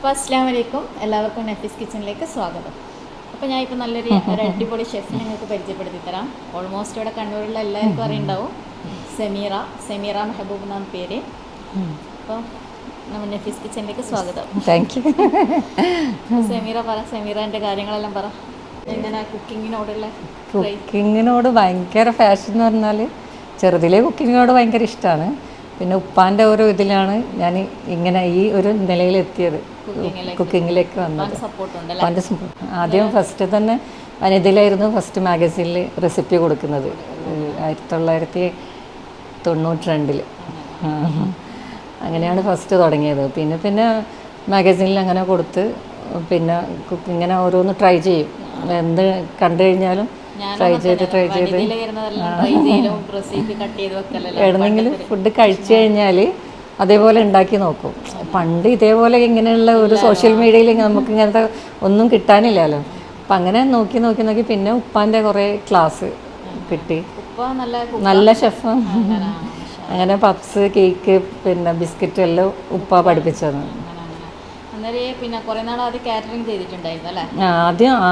അപ്പോൾ അസ്സലാമു അലൈക്കും, എല്ലാവർക്കും നഫീസ് കിച്ചണിലേക്ക് സ്വാഗതം. അപ്പോൾ ഞാൻ ഇപ്പോൾ നല്ലൊരു അടിപൊളി ഷെഫിനെ നിങ്ങൾക്ക് പരിചയപ്പെടുത്തി തരാം. ഓൾമോസ്റ്റ് ഇവിടെ കണ്ണൂരിലുള്ള എല്ലാവർക്കും അറിയുണ്ടാവും. സെമീറ മെഹബൂബ് എന്നാണ് പേര്. അപ്പോൾ നമ്മൾ നഫീസ് കിച്ചണിലേക്ക് സ്വാഗതം. Thank you. സെമീറൻ്റെ കാര്യങ്ങളെല്ലാം പറ. എങ്ങനെ കുക്കിങ്ങിനോട് ഭയങ്കര ഫാഷൻ എന്ന് പറഞ്ഞാൽ ചെറുതിലെ കുക്കിങ്ങിനോട് ഭയങ്കര ഇഷ്ടമാണ്. പിന്നെ ഉപ്പാൻ്റെ ഓരോ ഇതിലാണ് ഞാൻ ഇങ്ങനെ ഈ ഒരു നിലയിലെത്തിയത്, കുക്കിങ്ങിലേക്ക് വന്നത്. ഉപ്പാൻ്റെ സപ്പോർട്ട് ആദ്യം ഫസ്റ്റ് തന്നെ വനിതയിലായിരുന്നു ഫസ്റ്റ് മാഗസീനിൽ റെസിപ്പി കൊടുക്കുന്നത് 1992. അങ്ങനെയാണ് ഫസ്റ്റ് തുടങ്ങിയത്. പിന്നെ മാഗസീനിൽ അങ്ങനെ കൊടുത്ത് പിന്നെ കുക്കിങ്ങനെ ഓരോന്ന് ട്രൈ ചെയ്യും. എന്ത് കണ്ടു കഴിഞ്ഞാലും ട്രൈ ചെയ്ത് എവിടെന്നെങ്കിലും ഫുഡ് കഴിച്ചു കഴിഞ്ഞാൽ അതേപോലെ ഉണ്ടാക്കി നോക്കും. പണ്ട് ഇതേപോലെ ഇങ്ങനെയുള്ള ഒരു സോഷ്യൽ മീഡിയയിൽ നമുക്ക് ഇങ്ങനത്തെ ഒന്നും കിട്ടാനില്ലല്ലോ. അപ്പം അങ്ങനെ നോക്കി പിന്നെ ഉപ്പാൻ്റെ കുറേ ക്ലാസ് കിട്ടി. നല്ല ഷെഫ്. അങ്ങനെ പപ്സ്, കേക്ക്, പിന്നെ ബിസ്ക്കറ്റ് എല്ലാം ഉപ്പ പഠിപ്പിച്ചത്.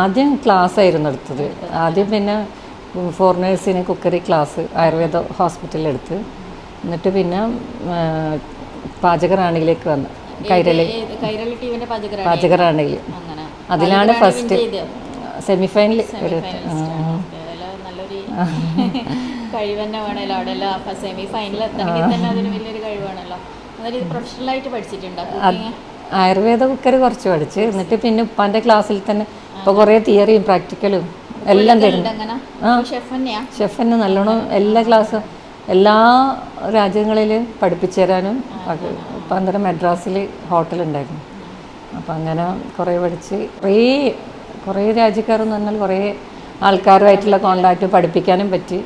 ആദ്യം ക്ലാസ് ആയിരുന്നു എടുത്തത്. ആദ്യം പിന്നെ ഫോറിനേഴ്സിന് കുക്കറി ക്ലാസ് ആയുർവേദ ഹോസ്പിറ്റലിൽ എടുത്ത്, എന്നിട്ട് പിന്നെ പാചകറാണിയിലേക്ക് വന്നു. പാചകറാണിയിൽ അതിലാണ് ഫസ്റ്റ് സെമിഫൈനൽ കഴിവ് തന്നെ വേണമല്ലോ. അവിടെ സെമി ഫൈനൽ എത്തണമെങ്കിൽ തന്നെ അതിന് വലിയൊരു കഴിവാണല്ലോ. അതായത് പ്രൊഫഷണലായിട്ട് പഠിച്ചിട്ടുണ്ടോ? ആയുർവേദ കുക്കറി കുറച്ച് പഠിച്ച്, എന്നിട്ട് പിന്നെ ഉപ്പാൻ്റെ ക്ലാസ്സിൽ തന്നെ ഇപ്പോൾ കുറേ തിയറിയും പ്രാക്ടിക്കലും എല്ലാം തരുന്നു. ഷെഫ് തന്നെ നല്ലോണം എല്ലാ ക്ലാസ്സും എല്ലാ രാജ്യങ്ങളിലും പഠിപ്പിച്ചു തരാനും. ഇപ്പം അന്നേരം മദ്രാസിൽ ഹോട്ടലുണ്ടായിരുന്നു. അപ്പം അങ്ങനെ കുറേ പഠിച്ച് കുറേ രാജ്യക്കാരെന്ന് പറഞ്ഞാൽ കുറേ ആൾക്കാരുമായിട്ടുള്ള കോണ്ടാക്റ്റ് പഠിപ്പിക്കാനും പറ്റി.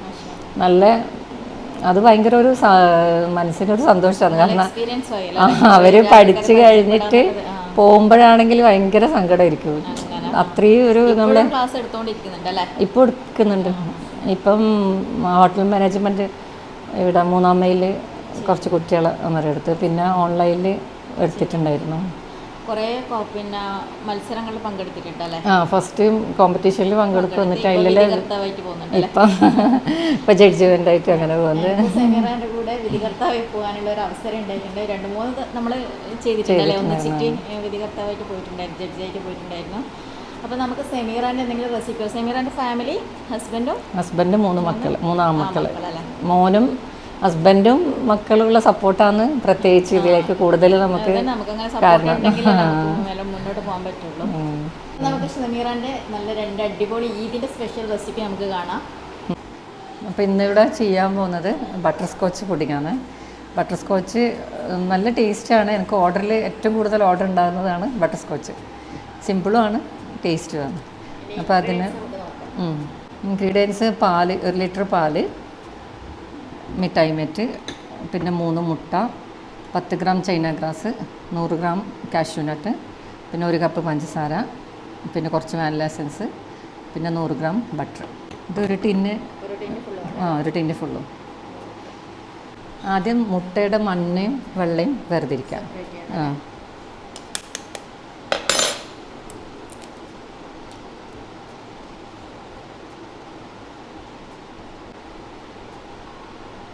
നല്ല അത് ഭയങ്കര ഒരു മനസ്സിനൊരു സന്തോഷമാണ്. കാരണം അവർ പഠിച്ചു കഴിഞ്ഞിട്ട് പോകുമ്പോഴാണെങ്കിൽ ഭയങ്കര സങ്കടമായിരിക്കും. അത്രയും ഒരു നമ്മൾ ഇപ്പോൾ എടുക്കുന്നുണ്ട്. ഇപ്പം ഹോട്ടൽ മാനേജ്മെൻറ്റ് ഇവിടെ 3-ാം മൈലിൽ കുറച്ച് കുട്ടികൾ അന്നേരം എടുത്ത്, പിന്നെ ഓൺലൈനിൽ എടുത്തിട്ടുണ്ടായിരുന്നു. പിന്നെ മത്സരങ്ങളിൽ പങ്കെടുത്തിട്ടുണ്ടല്ലേ? ഫസ്റ്റ് കോമ്പറ്റീഷനിൽ പങ്കെടുക്കും. എന്നിട്ട് അതിലെല്ലാം ഇപ്പം ജഡ്ജ്മെൻ്റായിട്ട് അങ്ങനെ പോകുന്നത്. സെമീറയുടെ കൂടെ വിധികർത്താവായി പോകാനുള്ള ഒരു അവസരം ഉണ്ടായിട്ടുണ്ട്. 2-3 നമ്മൾ ചെയ്തിട്ടുണ്ടല്ലേ, ഒന്നിച്ചിട്ട് വിധികർത്താവായിട്ട് പോയിട്ടുണ്ടായിരുന്നു, ജഡ്ജായിട്ട് പോയിട്ടുണ്ടായിരുന്നു. അപ്പോൾ നമുക്ക് സെമീറൻ്റെ എന്തെങ്കിലും റെസിപ്പി. സെമീറൻ്റെ ഫാമിലി ഹസ്ബൻഡും 3 മക്കൾ, 3 ആൺമക്കൾ. മോനും ഹസ്ബൻഡും മക്കളുള്ള സപ്പോർട്ടാണ് പ്രത്യേകിച്ച് ഇതിലേക്ക് കൂടുതൽ നമുക്ക് കാരണം മുന്നോട്ട് പോകാൻ പറ്റുള്ളൂ. നമുക്ക് സെമീറൻ്റെ നല്ല 2 അടിപൊളി ഈദിൻ്റെ സ്പെഷ്യൽ റെസിപ്പി നമുക്ക് കാണാം. അപ്പോൾ ഇന്നിവിടെ ചെയ്യാൻ പോകുന്നത് ബട്ടർ സ്കോച്ച് പുഡിങ്ങാണ്. ബട്ടർ സ്കോച്ച് നല്ല ടേസ്റ്റാണ്. എനിക്ക് ഓർഡറിൽ ഏറ്റവും കൂടുതൽ ഓർഡർ ഉണ്ടാകുന്നതാണ് ബട്ടർ സ്കോച്ച്. സിമ്പിളുമാണ്, ടേസ്റ്റുമാണ്. അപ്പോൾ അതിന് ഇൻഗ്രീഡിയൻസ്: പാല് 1 ലിറ്റർ പാല്, മിഠായി മെറ്റ്, പിന്നെ 3 മുട്ട, 10 gram China grass, 100 gram cashew nut, പിന്നെ 1 കപ്പ് പഞ്ചസാര, പിന്നെ കുറച്ച് വാനില എസൻസ്, പിന്നെ 100 ഗ്രാം ബട്ടർ. ഇതൊരു ടിന്ന്, ഒരു ടിന്ന് ഫുള്ളും. ആദ്യം മുട്ടയുടെ മഞ്ഞയും വെള്ളയും വേർതിരിക്കാം.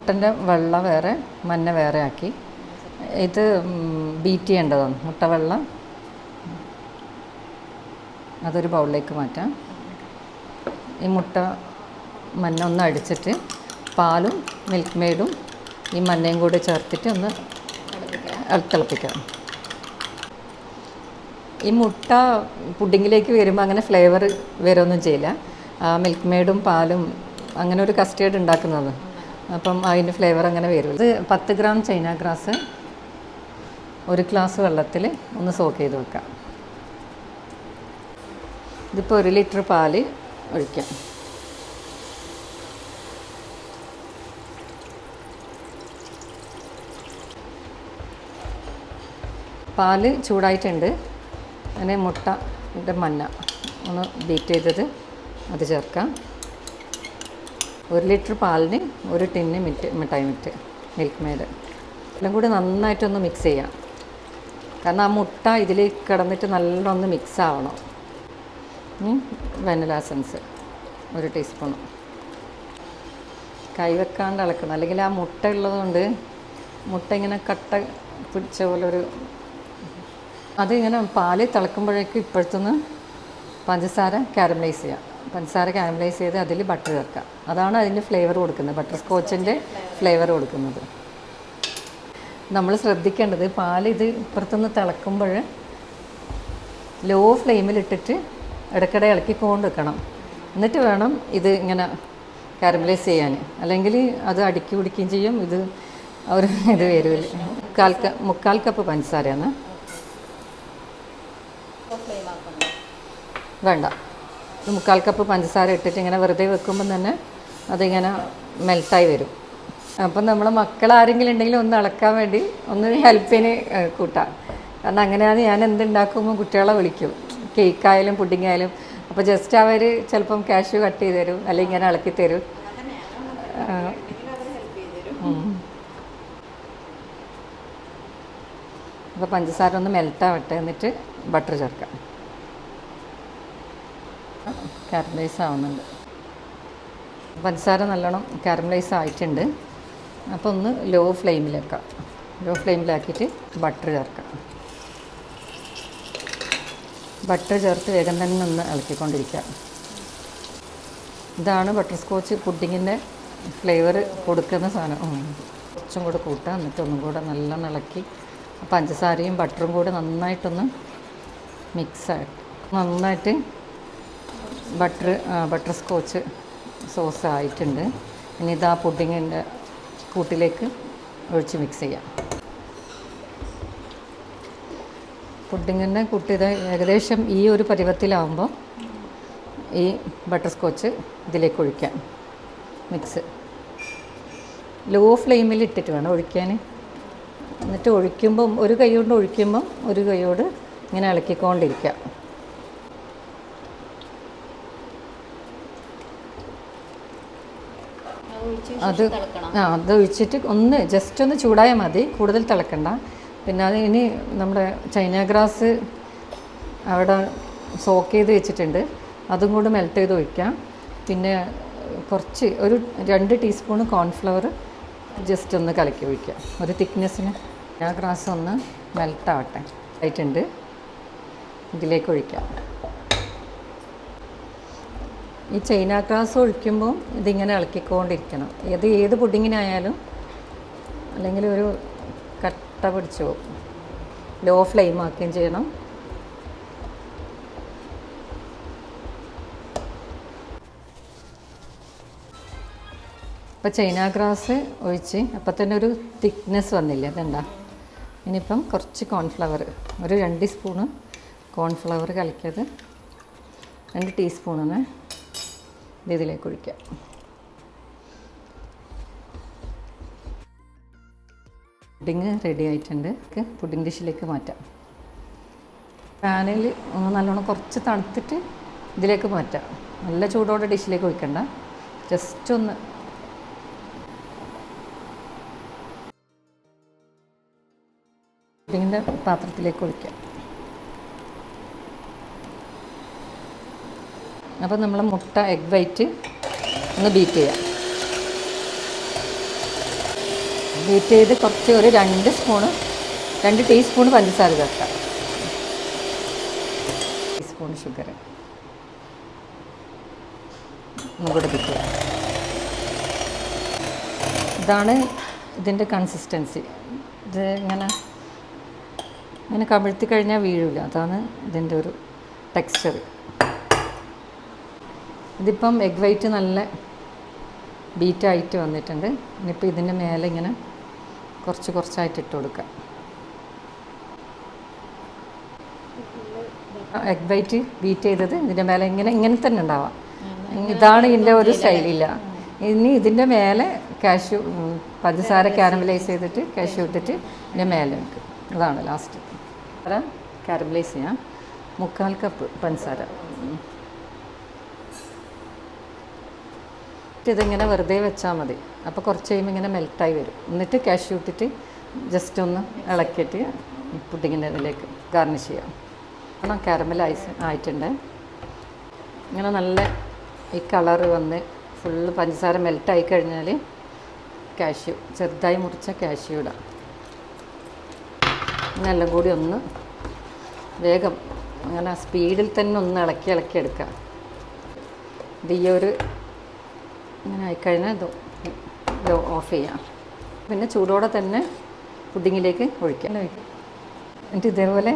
മുട്ടൻ്റെ വെള്ള വേറെ, മഞ്ഞ വേറെ ആക്കി ഇത് ബീറ്റ് ചെയ്യേണ്ടതാണ്. മുട്ട വെള്ളം അതൊരു ബൗളിലേക്ക് മാറ്റാം. ഈ മുട്ട മഞ്ഞ ഒന്ന് അടിച്ചിട്ട് പാലും മിൽക്ക് മെയ്ഡും ഈ മഞ്ഞയും കൂടി ചേർത്തിട്ട് ഒന്ന് തിളപ്പിക്കാം. ഈ മുട്ട പുഡിങ്ങിലേക്ക് വരുമ്പോൾ അങ്ങനെ ഫ്ലേവർ വരുമൊന്നും ചെയ്യില്ല. മിൽക്ക് മെയ്ഡും പാലും അങ്ങനെ ഒരു കസ്റ്റേർഡ് ഉണ്ടാക്കുന്നത്, അപ്പം അതിൻ്റെ ഫ്ലേവർ അങ്ങനെ വരും. ഇത് 10 ഗ്രാം ചൈന ഗ്രാസ് 1 ഗ്ലാസ് വെള്ളത്തിൽ ഒന്ന് സോക്ക് ചെയ്ത് വെക്കാം. ഇതിപ്പോൾ 1 ലിറ്റർ പാല് ഒഴിക്കാം. പാല് ചൂടായിട്ടുണ്ട്. അങ്ങനെ മുട്ടയുടെ മഞ്ഞ ഒന്ന് ബീറ്റ് ചെയ്തത് അത് ചേർക്കാം. 1 ലിറ്റർ പാലിന് 1 ടിന്ന് മിഠായി മിൽക്ക് മെയ്ഡ് എല്ലാം കൂടി നന്നായിട്ടൊന്ന് മിക്സ് ചെയ്യാം. കാരണം ആ മുട്ട ഇതിൽ കിടന്നിട്ട് നല്ലോണം മിക്സ് ആവണം. Vanilla essence 1 teaspoon. കൈ വെക്കാണ്ട് ഇളക്കണം, അല്ലെങ്കിൽ ആ മുട്ട ഉള്ളതുകൊണ്ട് മുട്ട ഇങ്ങനെ കട്ട പിടിച്ച പോലൊരു അതിങ്ങനെ പാല് തിളക്കുമ്പോഴേക്കും ഇപ്പോഴത്തുനിന്ന് പഞ്ചസാര കാരമലൈസ് ചെയ്യുക. പഞ്ചസാര കാരമലൈസ് ചെയ്ത് അതിൽ ബട്ടർ ചേർക്കുക. അതാണ് അതിൻ്റെ ഫ്ലേവർ കൊടുക്കുന്നത്, ബട്ടർ സ്കോച്ചിൻ്റെ ഫ്ലേവർ കൊടുക്കുന്നത്. നമ്മൾ ശ്രദ്ധിക്കേണ്ടത് പാല് ഇത് ഇപ്പുറത്തുനിന്ന് തിളക്കുമ്പോൾ ലോ ഫ്ലെയിമിലിട്ടിട്ട് ഇടയ്ക്കിടെ ഇളക്കിക്കൊണ്ട് വെക്കണം. എന്നിട്ട് വേണം ഇത് ഇങ്ങനെ കാരമലൈസ് ചെയ്യാൻ, അല്ലെങ്കിൽ അത് അടുക്കി പിടിക്കുകയും ചെയ്യും. ഇത് ഒരു ഇത് വരില്ല. 1/4 കപ്പ് പഞ്ചസാരയാണ്. വേണ്ട, 1/4 കപ്പ് പഞ്ചസാര ഇട്ടിട്ട് ഇങ്ങനെ വെറുതെ വെക്കുമ്പം തന്നെ അതിങ്ങനെ മെൽട്ടായി വരും. അപ്പം നമ്മളെ മക്കളാരെങ്കിലും ഉണ്ടെങ്കിൽ ഒന്ന് ഇളക്കാൻ വേണ്ടി ഒന്ന് ഹെൽപ്പിന് കൂട്ടാം. കാരണം അങ്ങനെയാണ് ഞാൻ എന്തുണ്ടാക്കുമ്പോൾ കുട്ടികളെ വിളിക്കും, കേക്കായാലും പുഡിങ്ങായാലും. അപ്പോൾ ജസ്റ്റ് അവർ ചിലപ്പം കാഷ്യൂ കട്ട് ചെയ്ത് തരും, അല്ലെങ്കിൽ ഇങ്ങനെ ഇളക്കി തരും. അപ്പോൾ പഞ്ചസാര ഒന്ന് മെൽട്ടാവട്ടെ, എന്നിട്ട് ബട്ടർ ചേർക്കാം. കാരമലൈസ് ആവുന്നുണ്ട്, പഞ്ചസാര നല്ലോണം കാരമലൈസ് ആയിട്ടുണ്ട്. അപ്പോൾ ഒന്ന് ലോ ഫ്ലെയിമിലാക്കാം. ലോ ഫ്ലെയിമിലാക്കിയിട്ട് ബട്ടർ ചേർക്കാം. ബട്ടർ ചേർത്ത് വേഗം തന്നെ ഒന്ന് ഇളക്കിക്കൊണ്ടിരിക്കുക. ഇതാണ് ബട്ടർ സ്കോച്ച് പുഡിങ്ങിൻ്റെ ഫ്ലേവർ കൊടുക്കുന്ന സാധനം. കുറച്ചും കൂടെ കൂട്ടുക, എന്നിട്ട് ഒന്നും കൂടെ നല്ലോണം ഇളക്കി പഞ്ചസാരയും ബട്ടറും കൂടെ നന്നായിട്ടൊന്ന് മിക്സായിട്ട് നന്നായിട്ട് ബട്ടർ സ്കോച്ച് സോസ് ആയിട്ടുണ്ട്. ഇനി ഇതാ പുഡിങ്ങിൻ്റെ കൂട്ടിലേക്ക് ഒഴിച്ച് മിക്സ് ചെയ്യാം. പുഡിങ്ങിൻ്റെ കൂട്ടി ഇത് ഏകദേശം ഈ ഒരു പരുവത്തിലാവുമ്പോൾ ഈ ബട്ടർ സ്കോച്ച് ഇതിലേക്ക് ഒഴിക്കാം. മിക്സ് ലോ ഫ്ലെയിമിൽ ഇട്ടിട്ട് വേണം ഒഴിക്കാൻ. എന്നിട്ട് ഒഴിക്കുമ്പം ഒരു കൈ കൊണ്ട് ഒഴിക്കുമ്പം ഒരു കൈയോട് ഇങ്ങനെ ഇളക്കിക്കൊണ്ടിരിക്കുക. അത് ഒഴിച്ചിട്ട് ഒന്ന് ജസ്റ്റ് ഒന്ന് ചൂടായാൽ മതി, കൂടുതൽ തിളക്കണ്ട. പിന്നെ അത് ഇനി നമ്മുടെ ചൈന ഗ്രാസ് അവിടെ സോക്ക് ചെയ്ത് വെച്ചിട്ടുണ്ട്, അതും കൂടി മെൽറ്റ് ചെയ്ത് ഒഴിക്കാം. പിന്നെ കുറച്ച് ഒരു 2 ടീസ്പൂൺ കോൺഫ്ലവർ ജസ്റ്റ് ഒന്ന് കലക്കി ഒഴിക്കുക, ഒരു തിക്നെസ്സിന്. ചൈന ഗ്രാസ് ഒന്ന് മെൽട്ടാവട്ടെ ആയിട്ടുണ്ട്, ഇതിലേക്ക് ഒഴിക്കാം. ഈ ചൈന ഗ്രാസ് ഒഴിക്കുമ്പോൾ ഇതിങ്ങനെ ഇളക്കിക്കൊണ്ടിരിക്കണം. ഏത് പുഡിങ്ങിനായാലും, അല്ലെങ്കിൽ ഒരു കട്ട പിടിച്ചു പോകും. ലോ ഫ്ലെയിം ആക്കുകയും ചെയ്യണം. ഇപ്പോൾ ചൈന ഗ്രാസ് ഒഴിച്ച് അപ്പം തന്നെ ഒരു തിക്നെസ് വന്നില്ല, അതുണ്ടാ. ഇനിയിപ്പം കുറച്ച് കോൺഫ്ലവർ, ഒരു 2 സ്പൂണ് കോൺഫ്ലവർ കലക്കിയത് 2 ടീസ്പൂണാണ് ഇതിലേക്ക് ഒഴിക്കുക. പുഡിങ് റെഡി ആയിട്ടുണ്ട്. പുഡിങ് ഡിഷിലേക്ക് മാറ്റാം. പാനിൽ നല്ലോണം കുറച്ച് തണുത്തിട്ട് ഇതിലേക്ക് മാറ്റാം. നല്ല ചൂടോടെ ഡിഷിലേക്ക് ഒഴിക്കണ്ട, ജസ്റ്റ് ഒന്ന് പുഡിങ്ങിൻ്റെ പാത്രത്തിലേക്ക് ഒഴിക്കാം. അപ്പോൾ നമ്മൾ മുട്ട എഗ് വൈറ്റ് ഒന്ന് ബീറ്റ് ചെയ്യാം. ബീറ്റ് ചെയ്ത് കുറച്ച് ഒരു 2 ടീസ്പൂൺ പഞ്ചസാര ചേർക്കാം. ടീസ്പൂൺ ഷുഗർ ഒന്നും കൂടെ ബീറ്റ് ചെയ്യാം. ഇതാണ് ഇതിൻ്റെ കൺസിസ്റ്റൻസി. ഇത് ഇങ്ങനെ കമിഴ്ത്തി കഴിഞ്ഞാൽ വീഴില്ല, അതാണ് ഇതിൻ്റെ ഒരു ടെക്സ്ചർ. ഇതിപ്പം എഗ് വൈറ്റ് നല്ല ബീറ്റായിട്ട് വന്നിട്ടുണ്ട്. ഇനിയിപ്പോൾ ഇതിൻ്റെ മേലെ ഇങ്ങനെ കുറച്ചായിട്ട് ഇട്ട് കൊടുക്കുക. എഗ് വൈറ്റ് ബീറ്റ് ചെയ്തത് ഇതിൻ്റെ മേലെ ഇങ്ങനെ തന്നെ ഉണ്ടാവാം. ഇതാണ് ഇതിൻ്റെ ഒരു സ്റ്റൈലില്ല. ഇനി ഇതിൻ്റെ മേലെ കാഷ്യൂ പഞ്ചസാര കാരമലൈസ് ചെയ്തിട്ട് കാഷ്യൂ ഇട്ടിട്ട് ഇതിൻ്റെ മേലെ വെക്കും. അതാണ് ലാസ്റ്റ്. കാരമലൈസ് ചെയ്യാം. 1/4 കപ്പ് പഞ്ചസാര. ഇതിങ്ങനെ വെറുതെ വെച്ചാൽ മതി. അപ്പോൾ കുറച്ച് കഴിയുമ്പോൾ ഇങ്ങനെ മെൽട്ടായി വരും. എന്നിട്ട് കാഷ്യൂ ഇട്ടിട്ട് ജസ്റ്റ് ഒന്ന് ഇളക്കിയിട്ട് ഈ പുഡിങ്ങിൻ്റെ ഇതിലേക്ക് ഗാർണിഷ് ചെയ്യാം. കാരണം കാരമൽ ഐസ് ആയിട്ടുണ്ട്. ഇങ്ങനെ നല്ല ഈ കളറ് വന്ന് ഫുള്ള് പഞ്ചസാര മെൽറ്റായി കഴിഞ്ഞാൽ കാഷ്യൂ, ചെറുതായി മുറിച്ച കാഷ്യൂ ഇടാം. എല്ലാം കൂടി ഒന്ന് വേഗം അങ്ങനെ സ്പീഡിൽ തന്നെ ഒന്ന് ഇളക്കി എടുക്കാം. ഇത് ഈ ഒരു ഇങ്ങനെ ആയിക്കഴിഞ്ഞാൽ ഇത് ഓഫ് ചെയ്യാം. പിന്നെ ചൂടോടെ തന്നെ പുഡിങ്ങിലേക്ക് ഒഴിക്കാം. എന്നിട്ട് ഇതേപോലെ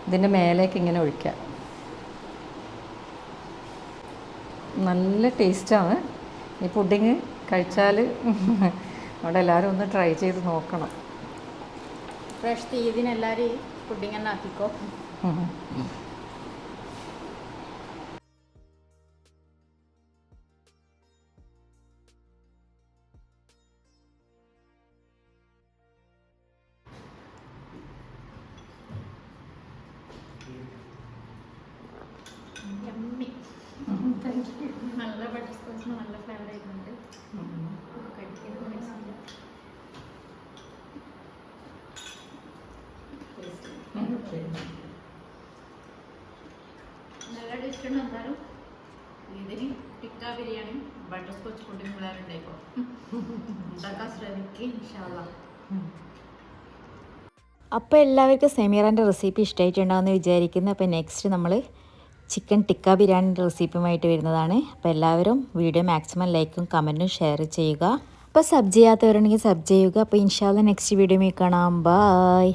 ഇതിൻ്റെ മേലേക്ക് ഇങ്ങനെ ഒഴിക്കാം. നല്ല ടേസ്റ്റാണ് ഈ പുഡിങ്. കഴിച്ചാൽ അവിടെ എല്ലാവരും ഒന്ന് ട്രൈ ചെയ്ത് നോക്കണം. ഫ്രഷ് തീയതിനെല്ലാവരും പുഡിങ് തന്നെ ആക്കിക്കോ. നല്ല ബട്ടർ സ്കോച്ചിന് നല്ല ഫ്ലേവർ ആയിട്ടുണ്ട്. നല്ല ടേസ്റ്റ് ഉണ്ട്. എന്തായാലും ഇതിന് tikka biryani butterscotch pudding flavour ഉണ്ടായിക്കോ. ഉണ്ടാക്കാൻ ശ്രമിക്കുക ഇൻഷാ അല്ലാഹ്. അപ്പോൾ എല്ലാവർക്കും സെമീറാൻ്റെ റെസിപ്പി ഇഷ്ടമായിട്ടുണ്ടാകുമെന്ന് വിചാരിക്കുന്നു. അപ്പോൾ നെക്സ്റ്റ് നമ്മൾ ചിക്കൻ ടിക്ക ബിരിയാണിൻ്റെ റെസിപ്പിയുമായിട്ട് വരുന്നതാണ്. അപ്പോൾ എല്ലാവരും വീഡിയോ മാക്സിമം ലൈക്കും കമൻറ്റും ഷെയർ ചെയ്യുക. അപ്പോൾ സബ് ചെയ്യാത്തവരുണ്ടെങ്കിൽ സബ് ചെയ്യുക. അപ്പോൾ ഇൻഷാ അല്ലാഹ് നെക്സ്റ്റ് വീഡിയോയിൽ കാണാം. ബൈ.